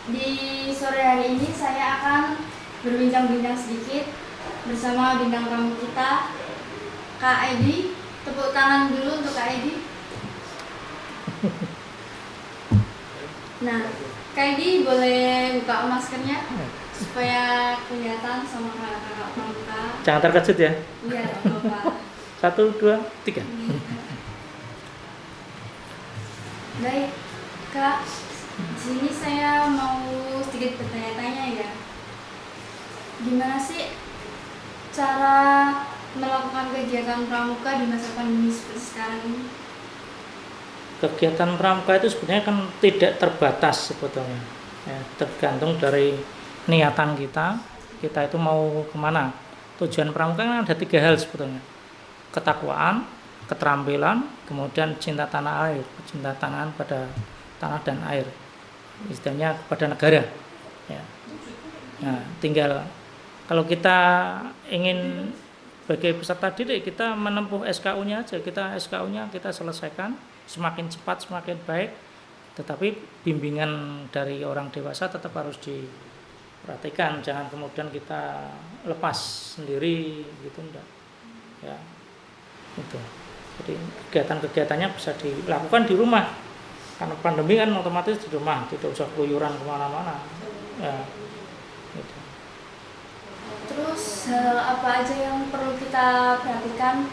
Di sore hari ini saya akan berbincang-bincang sedikit bersama bintang tamu kita, Kak Edi. Tepuk tangan dulu untuk Kak Edi. Nah, Kak Edi boleh buka maskernya supaya kelihatan sama kakak-kakak pramuka. Jangan terkejut ya. Iya, Bapak. 1, 2, 3. Baik, Kak. Di sini saya mau sedikit bertanya-tanya ya. Gimana sih cara melakukan kegiatan pramuka di masa pandemi seperti sekarang ini? Kegiatan pramuka itu sebenarnya kan tidak terbatas sebetulnya ya, tergantung dari niatan kita itu mau kemana. Tujuan pramuka kan ada 3 hal sebetulnya: ketakwaan, keterampilan, kemudian cinta tanah air, cinta tanah pada tanah dan air, istilahnya kepada negara ya. Nah, tinggal kalau kita ingin sebagai peserta didik, kita menempuh SKU-nya aja, SKU-nya kita selesaikan, semakin cepat semakin baik. Tetapi bimbingan dari orang dewasa tetap harus diperhatikan, jangan kemudian kita lepas sendiri gitu, enggak ya itu. Jadi kegiatan-kegiatannya bisa dilakukan di rumah, karena pandemi kan otomatis di rumah, tidak usah keluyuran kemana-mana ya gitu. Terus hal apa aja yang perlu kita perhatikan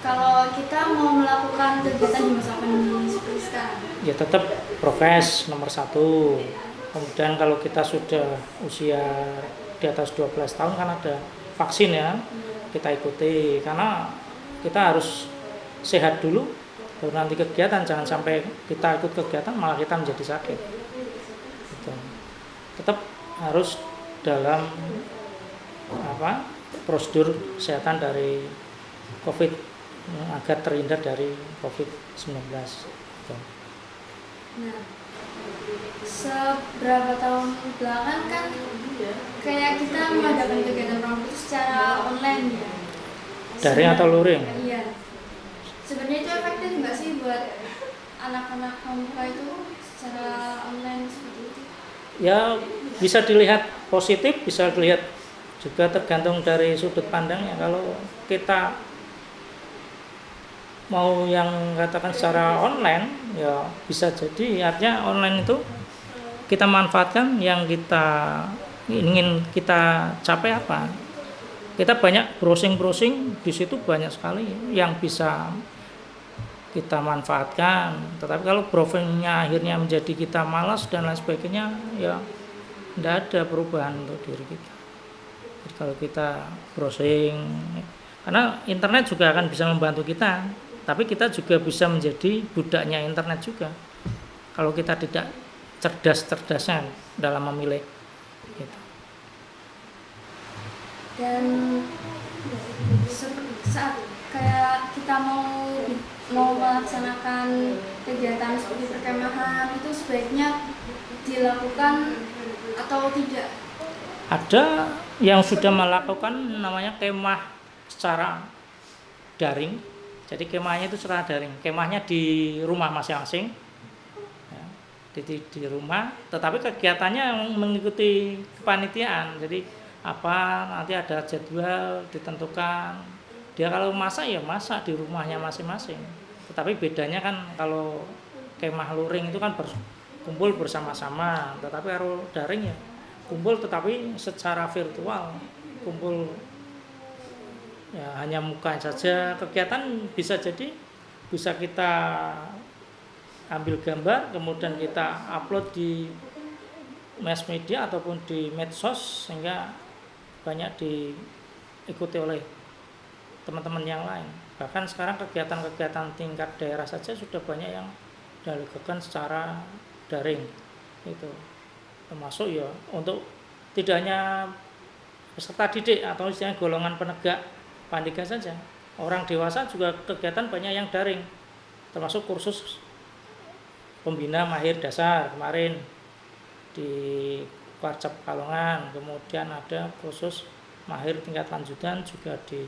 kalau kita mau melakukan kegiatan di masa pandemi seperti sekarang? Ya tetap prokes nomor 1. Kemudian kalau kita sudah usia di atas 12 tahun kan ada vaksin ya, kita ikuti, karena kita harus sehat dulu baru nanti kegiatan. Jangan sampai kita ikut kegiatan malah kita menjadi sakit gitu. Tetap harus dalam prosedur kesehatan dari COVID agar terhindar dari COVID-19 gitu. Nah, seberapa tahun belakangan kan kayak kita mengadakan kegiatan pramuka itu secara online ya. Daring atau luring? Iya. Sebenarnya itu efektif nggak sih buat anak-anak pramuka itu secara online seperti itu? Ya bisa dilihat positif, bisa dilihat juga tergantung dari sudut pandangnya. Kalau kita mau yang katakan secara online, ya bisa jadi artinya online itu kita manfaatkan yang kita ingin kita capai apa. Kita banyak browsing di situ, banyak sekali yang bisa kita manfaatkan. Tetapi kalau browsingnya akhirnya menjadi kita malas dan lain sebagainya, ya tidak ada perubahan untuk diri kita. Jadi kalau kita browsing, karena internet juga akan bisa membantu kita, tapi kita juga bisa menjadi budaknya internet juga kalau kita tidak cerdas-cerdasnya dalam memilih gitu. Dan saat kayak kita mau melaksanakan kegiatan seperti perkemahan itu sebaiknya dilakukan atau tidak? Ada yang sudah melakukan namanya kemah secara daring. Jadi kemahnya itu secara daring, kemahnya di rumah masing-masing ya, di rumah, tetapi kegiatannya mengikuti kepanitiaan. Jadi nanti ada jadwal ditentukan, dia kalau masak ya masak di rumahnya masing-masing. Tetapi bedanya kan kalau kemah luring itu kan kumpul bersama-sama, tetapi kalau daring ya kumpul tetapi secara virtual, kumpul ya hanya muka saja. Kegiatan bisa kita ambil gambar kemudian kita upload di mass media ataupun di medsos sehingga banyak diikuti oleh teman-teman yang lain. Bahkan sekarang kegiatan-kegiatan tingkat daerah saja sudah banyak yang dilakukan secara daring itu, termasuk ya untuk tidak hanya peserta didik atau istilahnya golongan penegak Pandega saja, orang dewasa juga kegiatan banyak yang daring, termasuk kursus pembina mahir dasar kemarin di Warcap Pekalongan, kemudian ada kursus mahir tingkat lanjutan juga di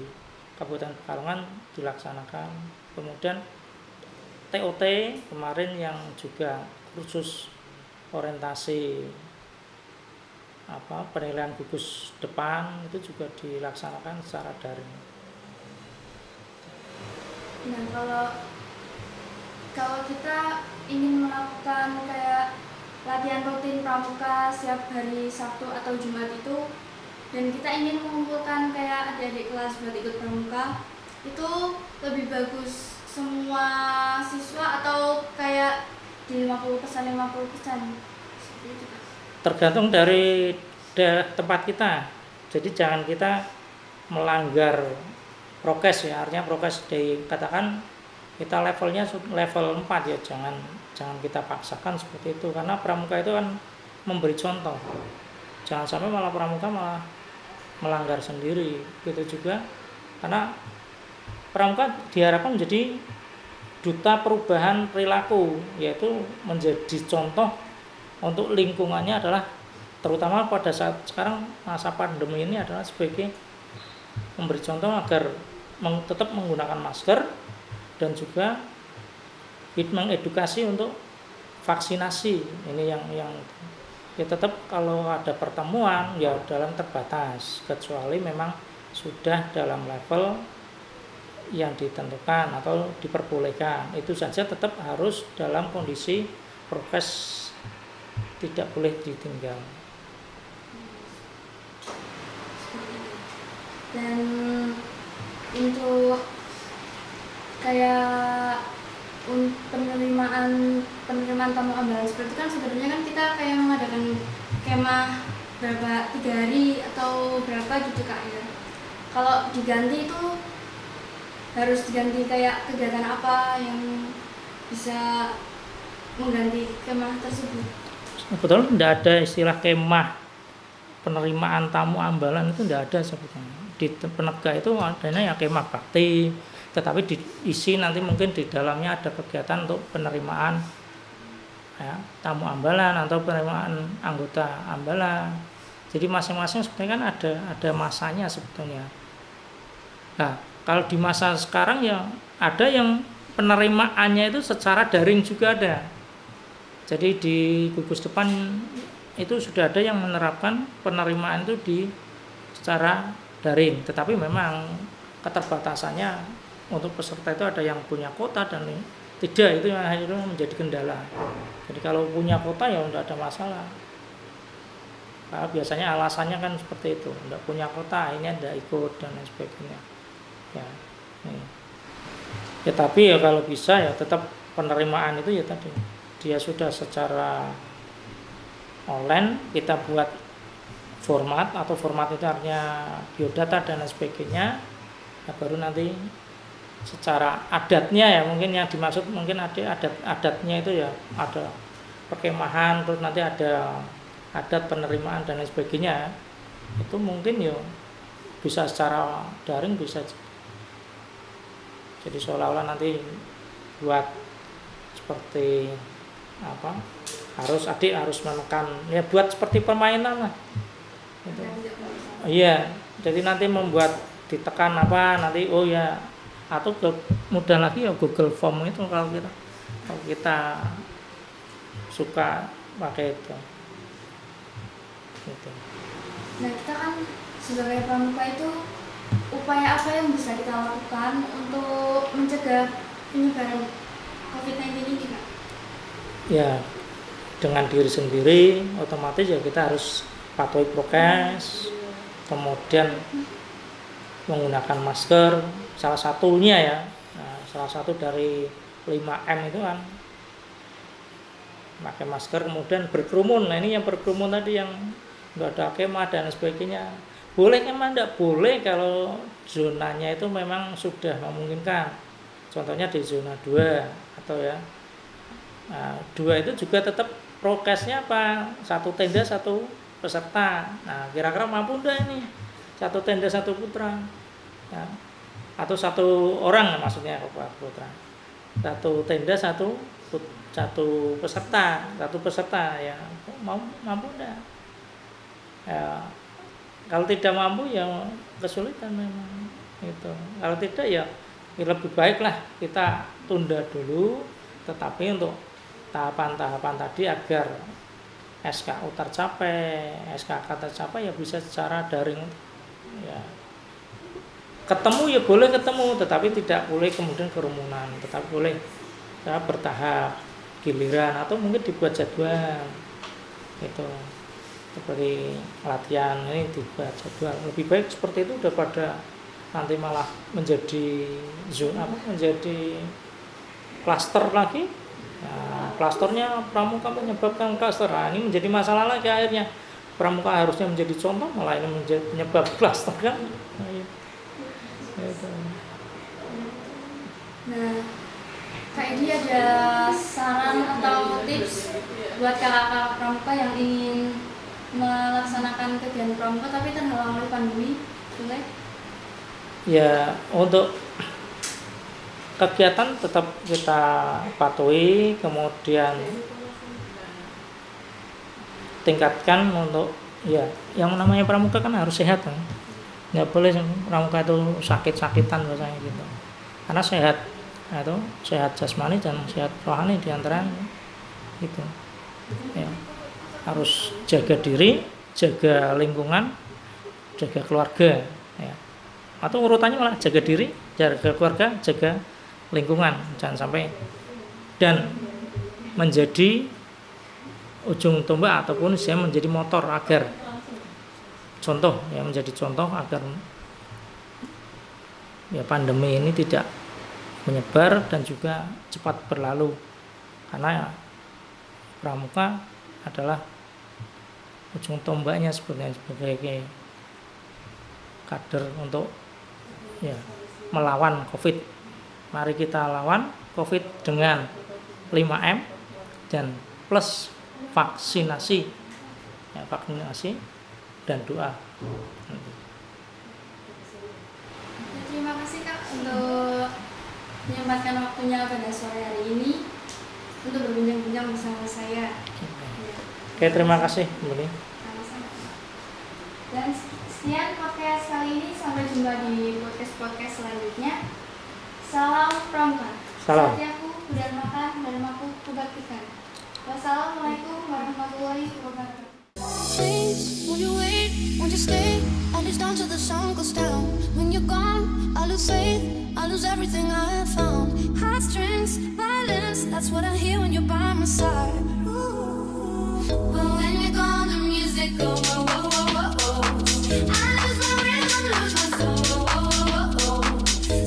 Kabupaten Pekalongan dilaksanakan, kemudian TOT kemarin yang juga kursus orientasi penilaian gugus depan itu juga dilaksanakan secara daring. Nah, kalau kita ingin melakukan kayak latihan rutin pramuka setiap hari Sabtu atau Jumat itu, dan kita ingin mengumpulkan kayak adik-adik kelas buat ikut pramuka, itu lebih bagus semua siswa atau kayak di 50% 50%, seperti itu Kak? Tergantung dari tempat kita. Jadi jangan kita melanggar prokes ya, artinya prokes dikatakan kita levelnya level 4 ya, jangan kita paksakan seperti itu, karena pramuka itu kan memberi contoh. Jangan sampai malah pramuka malah melanggar sendiri gitu juga, karena pramuka diharapkan menjadi duta perubahan perilaku, yaitu menjadi contoh untuk lingkungannya, adalah terutama pada saat sekarang masa pandemi ini adalah sebagai memberi contoh agar tetap menggunakan masker dan juga mengedukasi untuk vaksinasi. Ini yang ya tetap kalau ada pertemuan ya dalam terbatas, kecuali memang sudah dalam level yang ditentukan atau diperbolehkan, itu saja tetap harus dalam kondisi prokes, tidak boleh ditinggal. Dan untuk kayak penerimaan tamu ambalan seperti itu kan sebenarnya kan kita kayak mengadakan kemah berapa 3 hari atau berapa gitu Kak ya. Kalau diganti itu harus diganti kayak kegiatan apa yang bisa mengganti kemah tersebut? Betul, tidak ada istilah kemah penerimaan tamu ambalan, itu tidak ada sebetulnya. Di Penegak itu adanya ya kemah bakti, tetapi diisi nanti mungkin di dalamnya ada kegiatan untuk penerimaan ya, tamu ambalan atau penerimaan anggota ambalan. Jadi masing-masing sebetulnya kan ada masanya sebetulnya. Nah, kalau di masa sekarang ya ada yang penerimaannya itu secara daring juga ada. Jadi di gugus depan itu sudah ada yang menerapkan penerimaan itu secara daring, tetapi memang keterbatasannya untuk peserta itu ada yang punya kuota dan tidak, itu yang akhirnya menjadi kendala. Jadi kalau punya kuota ya tidak ada masalah. Karena biasanya alasannya kan seperti itu, tidak punya kuota ini tidak ikut dan lain sebagainya. Ya, ya tapi ya kalau bisa ya tetap penerimaan itu ya tadi dia sudah secara online, kita buat format, atau format itu artinya biodata dan lain sebagainya, ya baru nanti secara adatnya ya, mungkin yang dimaksud mungkin ada adatnya itu ya ada perkemahan, terus nanti ada adat penerimaan dan lain sebagainya, itu mungkin ya bisa secara daring bisa. Jadi seolah-olah nanti buat seperti apa, adik harus menekan ya, buat seperti permainan lah gitu. Iya, jadi nanti membuat ditekan apa nanti, oh ya, atau mudah lagi ya Google Form itu kalau kita suka pakai itu gitu. Nah, kita kan sebagai pramuka itu upaya apa yang bisa kita lakukan untuk mencegah penyebaran COVID-19 ini Kak? Ya dengan diri sendiri, otomatis ya kita harus patuhi prokes, kemudian menggunakan masker, salah satunya ya, salah satu dari 5M itu kan pakai masker, kemudian berkerumun. Nah ini yang berkerumun tadi yang nggak ada kemah dan sebagainya, boleh kemah enggak boleh kalau zonanya itu memang sudah memungkinkan, contohnya di zona 2 atau ya. Nah, 2 itu juga tetap prokesnya apa? 1 tenda 1 peserta. Nah, kira-kira mampu enggak ini? 1 tenda 1 putra. Ya. Atau 1 orang maksudnya putra. 1 tenda 1 peserta, 1 peserta ya. Mampu enggak? Ya. Kalau tidak mampu ya kesulitan memang itu. Kalau tidak ya lebih baiklah kita tunda dulu, tetapi untuk tahapan-tahapan tadi agar SKU tercapai, SKK tercapai ya bisa secara daring ya. Ketemu ya boleh ketemu, tetapi tidak boleh kemudian kerumunan, tetapi boleh ya, bertahap, giliran atau mungkin dibuat jadwal gitu. Seperti latihan ini dibuat jadwal. Lebih baik seperti itu daripada nanti malah menjadi zona menjadi klaster lagi. Nah, klasternya pramuka menyebabkan klaster. Nah, ini menjadi masalah lagi akhirnya. Pramuka harusnya menjadi contoh, malah ini menjadi penyebab klaster kan. Nah, iya. Gitu. Nah, Kak Edi ada saran atau tips buat kakak-kakak pramuka yang ingin melaksanakan kegiatan pramuka tapi terhalang oleh pandemi, boleh? Ya, untuk kegiatan tetap kita patuhi, kemudian tingkatkan untuk ya yang namanya pramuka kan harus sehat kan. Nggak boleh pramuka itu sakit-sakitan biasanya gitu. Karena sehat itu sehat jasmani dan sehat rohani diantaranya gitu. Ya. Harus jaga diri, jaga lingkungan, jaga keluarga ya. Atau urutannya malah jaga diri, jaga keluarga, jaga lingkungan, jangan sampai dan menjadi ujung tombak ataupun saya menjadi motor agar contoh ya menjadi contoh agar ya pandemi ini tidak menyebar dan juga cepat berlalu karena pramuka adalah ujung tombaknya sebagai kader untuk ya melawan COVID. Mari kita lawan COVID dengan 5M dan plus vaksinasi ya, vaksinasi dan doa. Terima kasih Kak untuk menyempatkan waktunya pada sore hari ini untuk berbincang-bincang bersama saya. Oke, terima kasih kembali. Sama-sama. Dan sekian podcast kali ini, sampai jumpa di podcast selanjutnya. Salam pramuka. Salam. Satyaku Dharmakan, Dharmaku Kubaktikan. Wassalamualaikum warahmatullahi wabarakatuh. Please, won't you wait, won't you stay? At least until the sun goes down. When you're gone, I lose faith, I lose everything I have found. Heartstrings, violence, that's what I hear when you're by my side. Ooh. But when you're gone, the music goes, whoa, whoa, whoa, whoa, whoa. I lose my rhythm, lose my soul, whoa, whoa, whoa, whoa.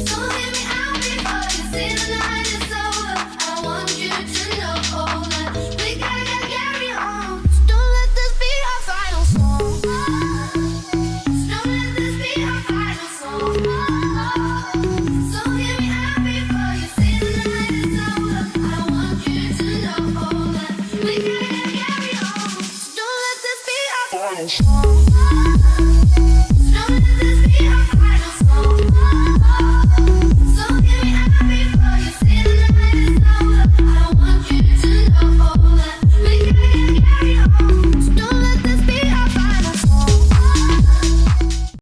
So hear me out before you say the night is over. I want you to know that we gotta carry on. So don't let this be our final song. Don't let this be our final song. So hear me out before you say the night is over. I want you to know that we gotta carry on. So don't let this be our final song. Don't let this be our